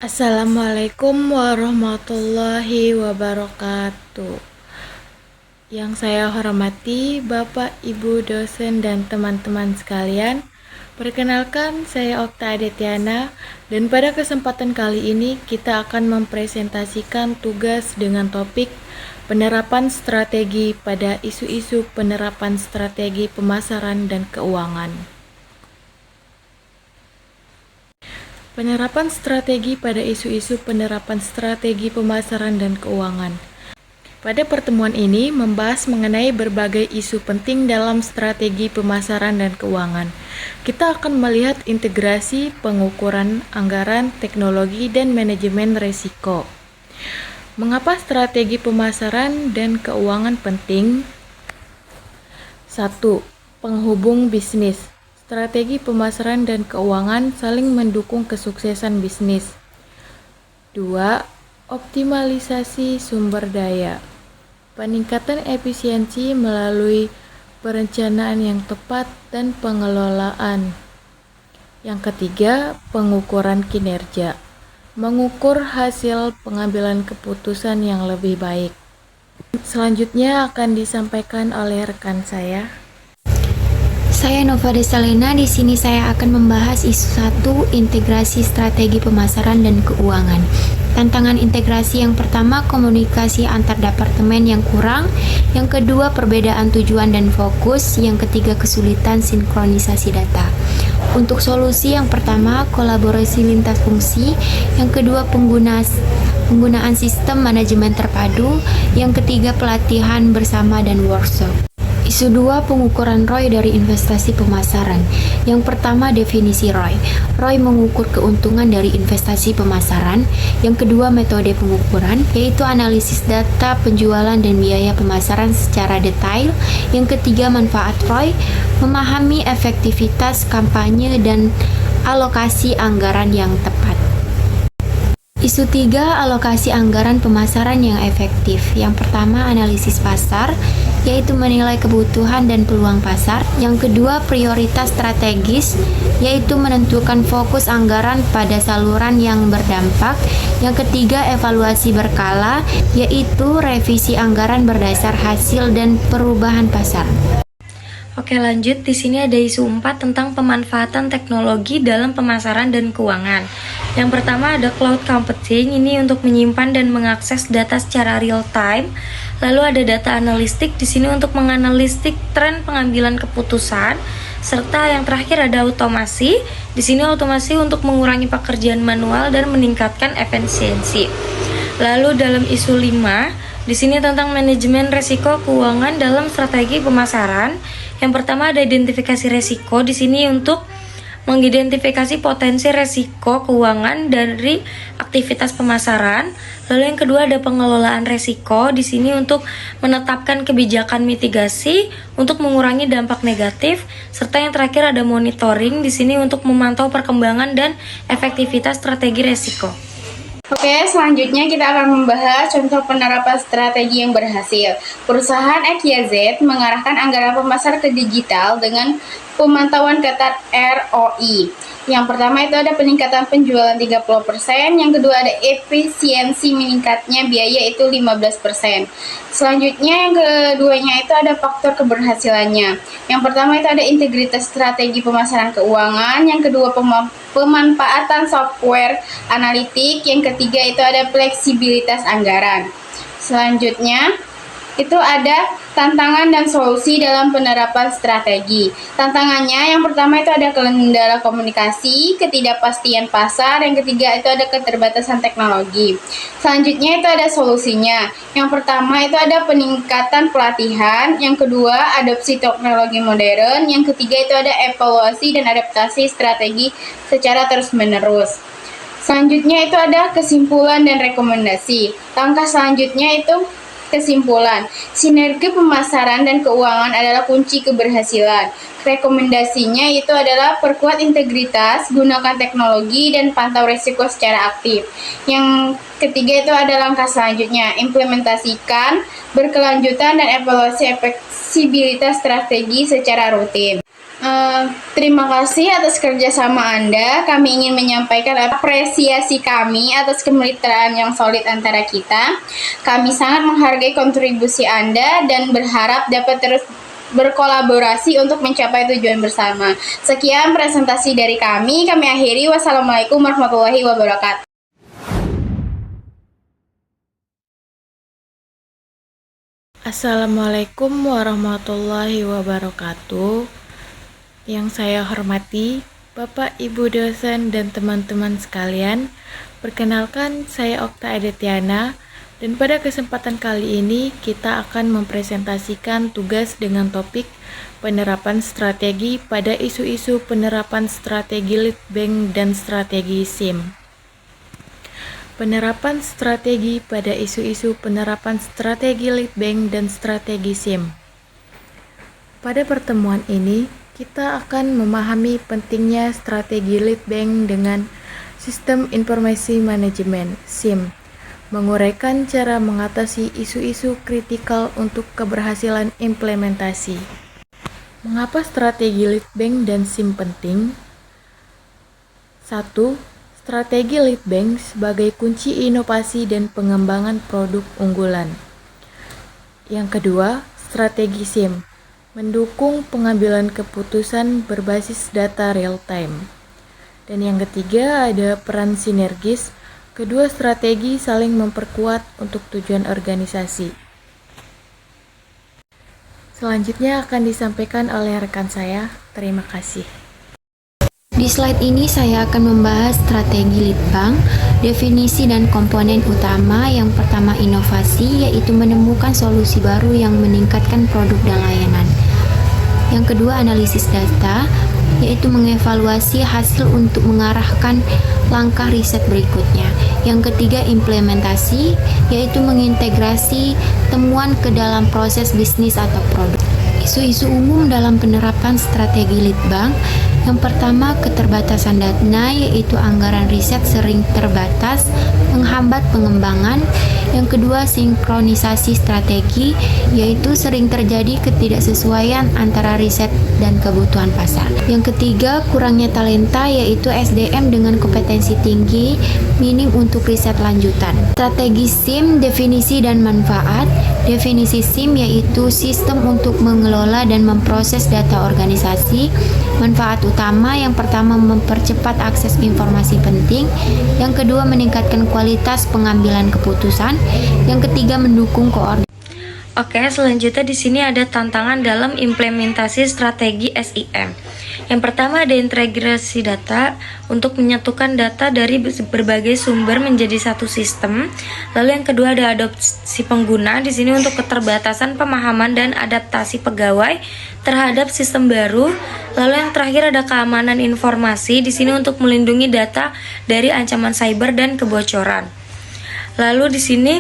Assalamualaikum warahmatullahi wabarakatuh. Yang saya hormati Bapak, Ibu, dosen, dan teman-teman sekalian. Perkenalkan, saya Okta Adetiana, dan pada kesempatan kali ini kita akan mempresentasikan tugas dengan topik penerapan strategi pada isu-isu penerapan strategi pemasaran dan keuangan. Penerapan strategi pada isu-isu penerapan strategi pemasaran dan keuangan. Pada pertemuan ini membahas mengenai berbagai isu penting dalam strategi pemasaran dan keuangan. Kita akan melihat integrasi, pengukuran anggaran, teknologi, dan manajemen risiko. Mengapa strategi pemasaran dan keuangan penting? 1. Penghubung bisnis. Strategi pemasaran dan keuangan saling mendukung kesuksesan bisnis. 2. Optimalisasi sumber daya. Peningkatan efisiensi melalui perencanaan yang tepat dan pengelolaan. Yang ketiga, pengukuran kinerja. Mengukur hasil pengambilan keputusan yang lebih baik. Selanjutnya akan disampaikan oleh rekan saya. Saya Nova Desalena. Di sini saya akan membahas isu 1, integrasi strategi pemasaran dan keuangan. Tantangan integrasi yang pertama, komunikasi antar departemen yang kurang. Yang kedua, perbedaan tujuan dan fokus. Yang ketiga, kesulitan sinkronisasi data. Untuk solusi yang pertama, kolaborasi lintas fungsi. Yang kedua, penggunaan sistem manajemen terpadu. Yang ketiga, pelatihan bersama dan workshop. Isu 2, pengukuran ROI dari investasi pemasaran. Yang pertama, definisi ROI. ROI mengukur keuntungan dari investasi pemasaran. Yang kedua, metode pengukuran, yaitu analisis data penjualan dan biaya pemasaran secara detail. Yang ketiga, manfaat ROI, memahami efektivitas kampanye dan alokasi anggaran yang tepat. Isu 3, alokasi anggaran pemasaran yang efektif. Yang pertama, analisis pasar, yaitu menilai kebutuhan dan peluang pasar. Yang kedua, prioritas strategis, yaitu menentukan fokus anggaran pada saluran yang berdampak. Yang ketiga, evaluasi berkala, yaitu revisi anggaran berdasar hasil dan perubahan pasar. Oke, lanjut. Di sini ada isu 4 tentang pemanfaatan teknologi dalam pemasaran dan keuangan. Yang pertama ada cloud computing, ini untuk menyimpan dan mengakses data secara real time. Lalu ada data analistik, di sini untuk menganalitik tren pengambilan keputusan. Serta yang terakhir ada otomasi. Di sini otomasi untuk mengurangi pekerjaan manual dan meningkatkan efisiensi. Lalu dalam isu 5, di sini tentang manajemen risiko keuangan dalam strategi pemasaran. Yang pertama ada identifikasi risiko, di sini untuk mengidentifikasi potensi risiko keuangan dari aktivitas pemasaran. Lalu yang kedua ada pengelolaan risiko, di sini untuk menetapkan kebijakan mitigasi untuk mengurangi dampak negatif. Serta yang terakhir ada monitoring, di sini untuk memantau perkembangan dan efektivitas strategi risiko. Oke, selanjutnya kita akan membahas contoh penerapan strategi yang berhasil. Perusahaan XYZ mengarahkan anggaran pemasar ke digital dengan pemantauan ketat ROI. Yang pertama itu ada peningkatan penjualan 30%, yang kedua ada efisiensi meningkatnya biaya itu 15%. Selanjutnya yang keduanya itu ada faktor keberhasilannya. Yang pertama itu ada integritas strategi pemasaran keuangan, yang kedua pemanfaatan software analitik, yang ketiga itu ada fleksibilitas anggaran. Selanjutnya itu ada tantangan dan solusi dalam penerapan strategi. Tantangannya yang pertama itu ada kendala komunikasi, ketidakpastian pasar, yang ketiga itu ada keterbatasan teknologi. Selanjutnya itu ada solusinya. Yang pertama itu ada peningkatan pelatihan, yang kedua adopsi teknologi modern, yang ketiga itu ada evaluasi dan adaptasi strategi secara terus-menerus. Selanjutnya itu ada kesimpulan dan rekomendasi. Langkah selanjutnya itu Kesimpulan, sinergi pemasaran dan keuangan adalah kunci keberhasilan. Rekomendasinya itu adalah perkuat integritas, gunakan teknologi, dan pantau risiko secara aktif. Yang ketiga itu ada langkah selanjutnya, implementasikan, berkelanjutan, dan evaluasi fleksibilitas strategi secara rutin. Terima kasih atas kerjasama Anda. Kami ingin menyampaikan apresiasi kami atas kemitraan yang solid antara kita. Kami sangat menghargai kontribusi Anda dan berharap dapat terus berkolaborasi untuk mencapai tujuan bersama. Sekian presentasi dari kami. Kami akhiri. Wassalamualaikum warahmatullahi wabarakatuh. Assalamualaikum warahmatullahi wabarakatuh. Yang saya hormati, Bapak, Ibu dosen, dan teman-teman sekalian, perkenalkan saya Okta Adetiana, dan pada kesempatan kali ini kita akan mempresentasikan tugas dengan topik penerapan strategi pada isu-isu penerapan strategi lead bank dan strategi SIM. Penerapan strategi pada isu-isu penerapan strategi lead bank dan strategi SIM. Pada pertemuan ini, kita akan memahami pentingnya strategi lead bank dengan Sistem Informasi Manajemen (SIM), menguraikan cara mengatasi isu-isu kritikal untuk keberhasilan implementasi. Mengapa strategi lead bank dan SIM penting? 1. Strategi lead bank sebagai kunci inovasi dan pengembangan produk unggulan. Yang kedua, strategi SIM mendukung pengambilan keputusan berbasis data real-time. Dan yang ketiga ada peran sinergis, kedua strategi saling memperkuat untuk tujuan organisasi. Selanjutnya akan disampaikan oleh rekan saya. Terima kasih. Di slide ini saya akan membahas strategi lead bank, definisi dan komponen utama. Yang pertama inovasi, yaitu menemukan solusi baru yang meningkatkan produk dan layanan. Yang kedua analisis data, yaitu mengevaluasi hasil untuk mengarahkan langkah riset berikutnya. Yang ketiga implementasi, yaitu mengintegrasi temuan ke dalam proses bisnis atau produk. Isu-isu umum dalam penerapan strategi lead bank. Yang pertama, keterbatasan dana, yaitu anggaran riset sering terbatas, menghambat pengembangan. Yang kedua, sinkronisasi strategi, yaitu sering terjadi ketidaksesuaian antara riset dan kebutuhan pasar. Yang ketiga, kurangnya talenta, yaitu SDM dengan kompetensi tinggi, minim untuk riset lanjutan. Strategi SIM, definisi dan manfaat. Definisi SIM yaitu sistem untuk mengelola dan memproses data organisasi. Manfaat utama yang pertama mempercepat akses informasi penting, yang kedua meningkatkan kualitas pengambilan keputusan, yang ketiga mendukung koordinasi. Oke, selanjutnya di sini ada tantangan dalam implementasi strategi SIM. Yang pertama ada integrasi data untuk menyatukan data dari berbagai sumber menjadi satu sistem. Lalu yang kedua ada adopsi pengguna di sini untuk keterbatasan pemahaman dan adaptasi pegawai terhadap sistem baru. Lalu yang terakhir ada keamanan informasi di sini untuk melindungi data dari ancaman cyber dan kebocoran. Lalu di sini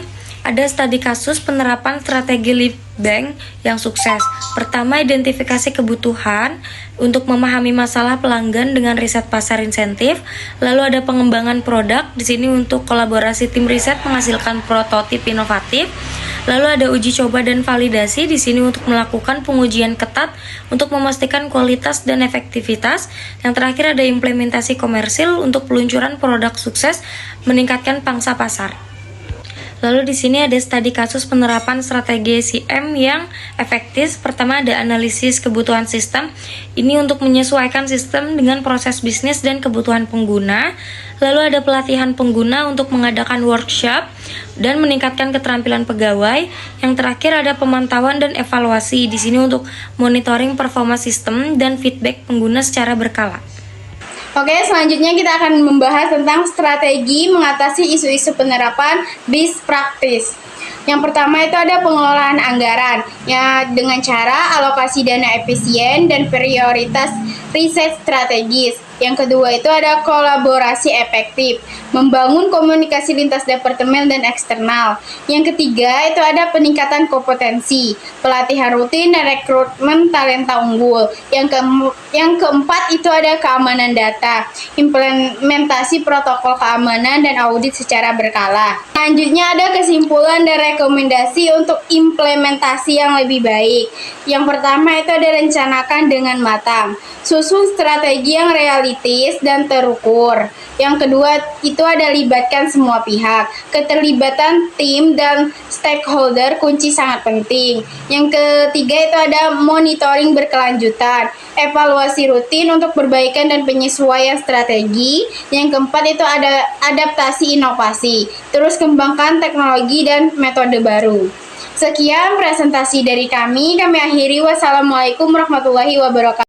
ada studi kasus penerapan strategi lead bank yang sukses. Pertama, identifikasi kebutuhan untuk memahami masalah pelanggan dengan riset pasar insentif. Lalu ada pengembangan produk di sini untuk kolaborasi tim riset menghasilkan prototip inovatif. Lalu ada uji coba dan validasi di sini untuk melakukan pengujian ketat untuk memastikan kualitas dan efektivitas. Yang terakhir ada implementasi komersil untuk peluncuran produk sukses meningkatkan pangsa pasar. Lalu di sini ada studi kasus penerapan strategi SIM yang efektif. Pertama ada analisis kebutuhan sistem. Ini untuk menyesuaikan sistem dengan proses bisnis dan kebutuhan pengguna. Lalu ada pelatihan pengguna untuk mengadakan workshop dan meningkatkan keterampilan pegawai. Yang terakhir ada pemantauan dan evaluasi di sini untuk monitoring performa sistem dan feedback pengguna secara berkala. Oke, selanjutnya kita akan membahas tentang strategi mengatasi isu-isu penerapan best practice. Yang pertama itu ada pengelolaan anggaran, ya dengan cara alokasi dana efisien dan prioritas riset strategis. Yang kedua itu ada kolaborasi efektif, membangun komunikasi lintas departemen dan eksternal. Yang ketiga itu ada peningkatan kompetensi, pelatihan rutin dan rekrutmen talenta unggul. Yang keempat itu ada keamanan data, implementasi protokol keamanan dan audit secara berkala. Selanjutnya ada kesimpulan dan rekomendasi untuk implementasi yang lebih baik. Yang pertama itu ada rencanakan dengan matang, susun strategi yang realistis dan terukur. Yang kedua itu ada libatkan semua pihak. Keterlibatan tim dan stakeholder kunci sangat penting. Yang ketiga itu ada monitoring berkelanjutan, evaluasi rutin untuk perbaikan dan penyesuaian strategi. Yang keempat itu ada adaptasi inovasi, terus kembangkan teknologi dan metode baru. Sekian presentasi dari kami akhiri. Wassalamualaikum warahmatullahi wabarakatuh.